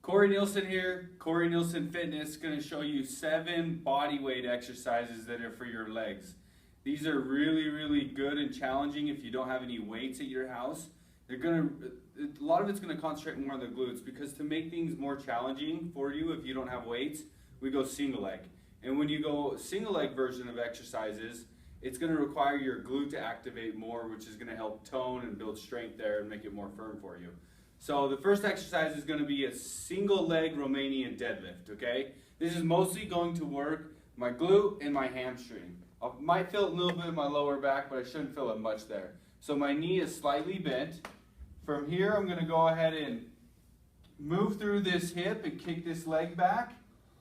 Corey Nielsen here, Corey Nielsen Fitness, going to show you 7 body weight exercises that are for your legs. These are really good and challenging if you don't have any weights at your house. A lot of it's going to concentrate more on the glutes, because to make things more challenging for you if you don't have weights, we go single leg. And when you go single leg version of exercises, it's going to require your glute to activate more, which is going to help tone and build strength there and make it more firm for you. So the first exercise is going to be a single leg Romanian deadlift, okay? This is mostly going to work my glute and my hamstring. I might feel a little bit in my lower back, but I shouldn't feel it much there. So my knee is slightly bent. From here, I'm going to go ahead and move through this hip and kick this leg back.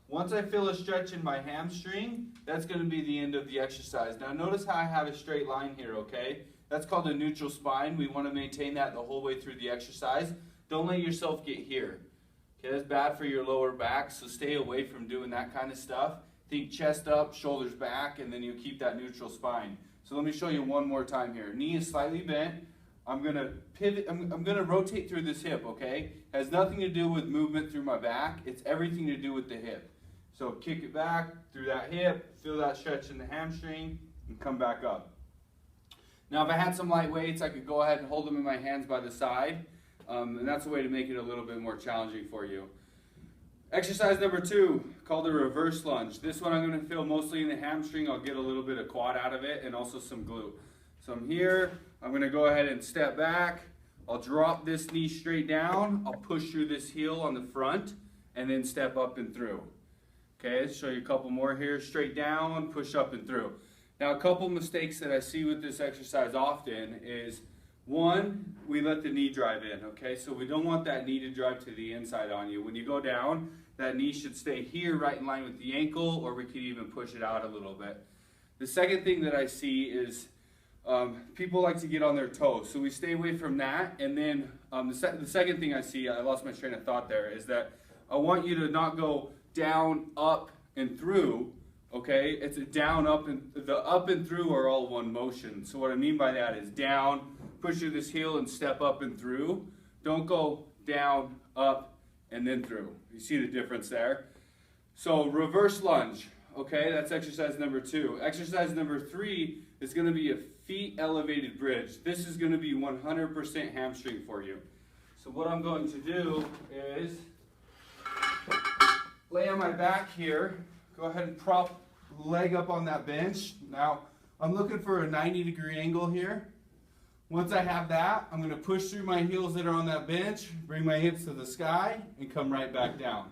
Once I feel a stretch in my hamstring, that's going to be the end of the exercise. Now notice how I have a straight line here, okay? That's called a neutral spine. We want to maintain that the whole way through the exercise. Don't let yourself get here. Okay, that's bad for your lower back, so stay away from doing that kind of stuff. Think chest up, shoulders back, and then you keep that neutral spine. So let me show you one more time here. Knee is slightly bent. I'm going to pivot, I'm going to rotate through this hip, okay? Has nothing to do with movement through my back. It's everything to do with the hip. So kick it back through that hip, feel that stretch in the hamstring, and come back up. Now if I had some light weights, I could go ahead and hold them in my hands by the side, and that's a way to make it a little bit more challenging for you. Exercise number 2, called a reverse lunge. This one I'm going to feel mostly in the hamstring. I'll get a little bit of quad out of it and also some glute. So I'm here, I'm going to go ahead and step back. I'll drop this knee straight down. I'll push through this heel on the front and then step up and through. Okay, let's show you a couple more here. Straight down, push up and through. Now a couple mistakes that I see with this exercise often is, one, we let the knee drive in, okay? So we don't want that knee to drive to the inside on you. When you go down, that knee should stay here right in line with the ankle, or we could even push it out a little bit. The second thing that I see is people like to get on their toes. So we stay away from that. And then the second thing I see, I lost my train of thought there, is that I want you to not go down, up, and through. Okay, it's a down, up, and the up and through are all one motion. So what I mean by that is down, push through this heel and step up and through. Don't go down, up, and then through. You see the difference there? So reverse lunge, okay, that's exercise number 2. Exercise number 3 is going to be a feet elevated bridge. This is going to be 100% hamstring for you. So what I'm going to do is lay on my back here. Go ahead and prop leg up on that bench. Now, I'm looking for a 90-degree angle here. Once I have that, I'm going to push through my heels that are on that bench, bring my hips to the sky, and come right back down.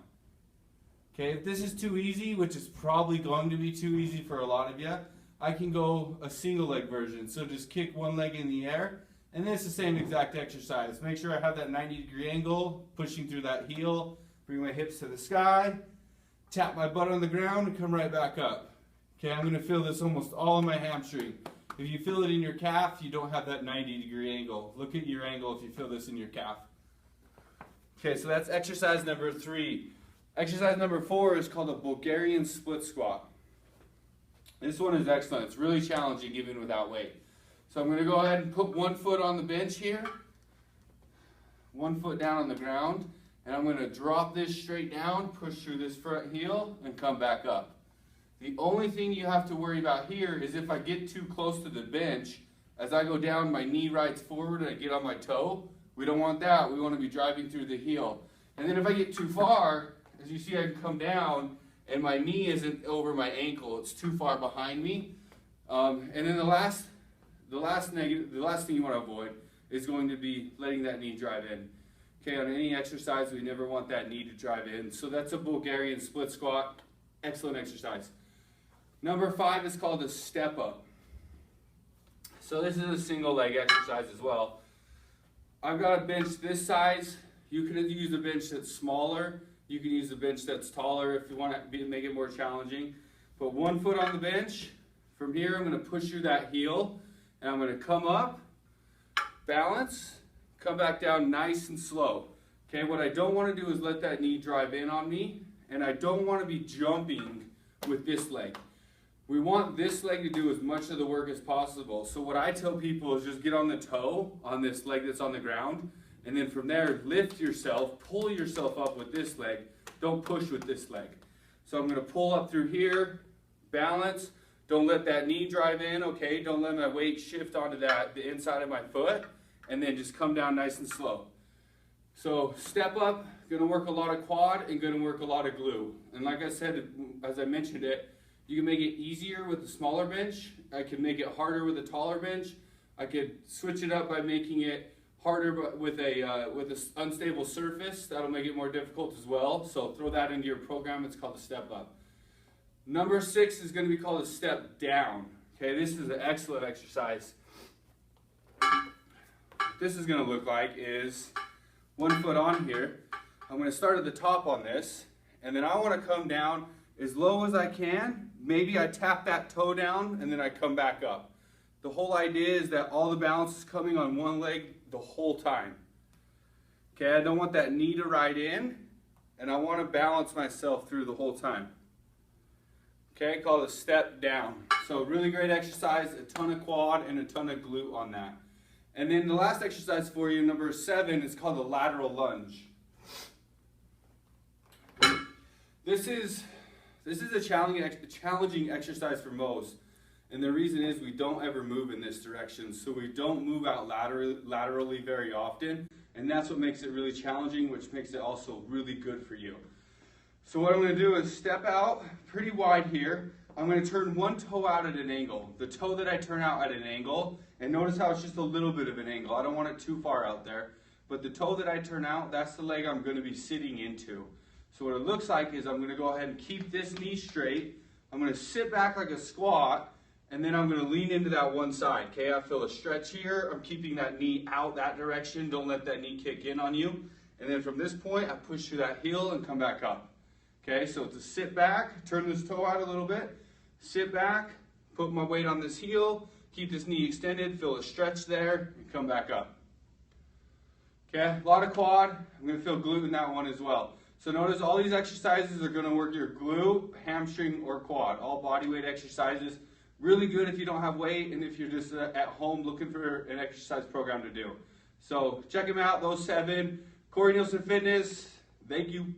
Okay, if this is too easy, which is probably going to be too easy for a lot of you, I can go a single leg version. So just kick one leg in the air, and then it's the same exact exercise. Make sure I have that 90-degree angle, pushing through that heel, bring my hips to the sky, tap my butt on the ground, and come right back up. Okay, I'm going to feel this almost all in my hamstring. If you feel it in your calf, you don't have that 90-degree angle. Look at your angle if you feel this in your calf. Okay, so that's exercise number 3. Exercise number 4 is called a Bulgarian split squat. This one is excellent. It's really challenging even without weight. So I'm going to go ahead and put one foot on the bench here, one foot down on the ground, and I'm going to drop this straight down, push through this front heel, and come back up. The only thing you have to worry about here is if I get too close to the bench, as I go down, my knee rides forward and I get on my toe. We don't want that. We want to be driving through the heel. And then if I get too far, as you see, I can come down and my knee isn't over my ankle. It's too far behind me. And then the last thing you want to avoid is going to be letting that knee drive in. Okay, on any exercise, we never want that knee to drive in. So that's a Bulgarian split squat. Excellent exercise. Number 5 is called a step up. So this is a single leg exercise as well. I've got a bench this size. You can use a bench that's smaller. You can use a bench that's taller if you want to make it more challenging. Put one foot on the bench. From here, I'm going to push through that heel, and I'm going to come up, balance, come back down nice and slow. Okay, what I don't want to do is let that knee drive in on me, and I don't want to be jumping with this leg. We want this leg to do as much of the work as possible. So what I tell people is just get on the toe on this leg that's on the ground And then from there, lift yourself, pull yourself up with this leg. Don't push with this leg. So I'm going to pull up through here, balance. Don't let that knee drive in, okay? Don't let my weight shift onto the inside of my foot. And then just come down nice and slow. So step up, gonna work a lot of quad and gonna work a lot of glute. And like I said, as I mentioned it, you can make it easier with a smaller bench. I can make it harder with a taller bench. I could switch it up by making it harder with a unstable surface. That'll make it more difficult as well. So throw that into your program. It's called a step up. Number 6 is gonna be called a step down. Okay, this is an excellent exercise. This is going to look like is 1 foot on here. I'm going to start at the top on this, and then I want to come down as low as I can. Maybe I tap that toe down and then I come back up. The whole idea is that all the balance is coming on one leg the whole time. Okay, I don't want that knee to ride in, and I want to balance myself through the whole time. Okay, called a step down. So really great exercise, a ton of quad and a ton of glute on that. And then the last exercise for you, number 7, is called the lateral lunge. This is a challenging exercise for most. And the reason is we don't ever move in this direction. So we don't move out laterally very often. And that's what makes it really challenging, which makes it also really good for you. So what I'm going to do is step out pretty wide here. I'm going to turn one toe out at an angle. The toe that I turn out at an angle, and notice how it's just a little bit of an angle. I don't want it too far out there. But the toe that I turn out, that's the leg I'm going to be sitting into. So what it looks like is I'm going to go ahead and keep this knee straight. I'm going to sit back like a squat, and then I'm going to lean into that one side. Okay, I feel a stretch here. I'm keeping that knee out that direction. Don't let that knee kick in on you. And then from this point, I push through that heel and come back up. Okay, so to sit back, turn this toe out a little bit, sit back, put my weight on this heel, keep this knee extended, feel a stretch there, and come back up. Okay, a lot of quad. I'm going to feel glute in that one as well. So notice all these exercises are going to work your glute, hamstring, or quad. All body weight exercises. Really good if you don't have weight and if you're just at home looking for an exercise program to do. So check them out, those 7. Corey Nielsen Fitness, thank you.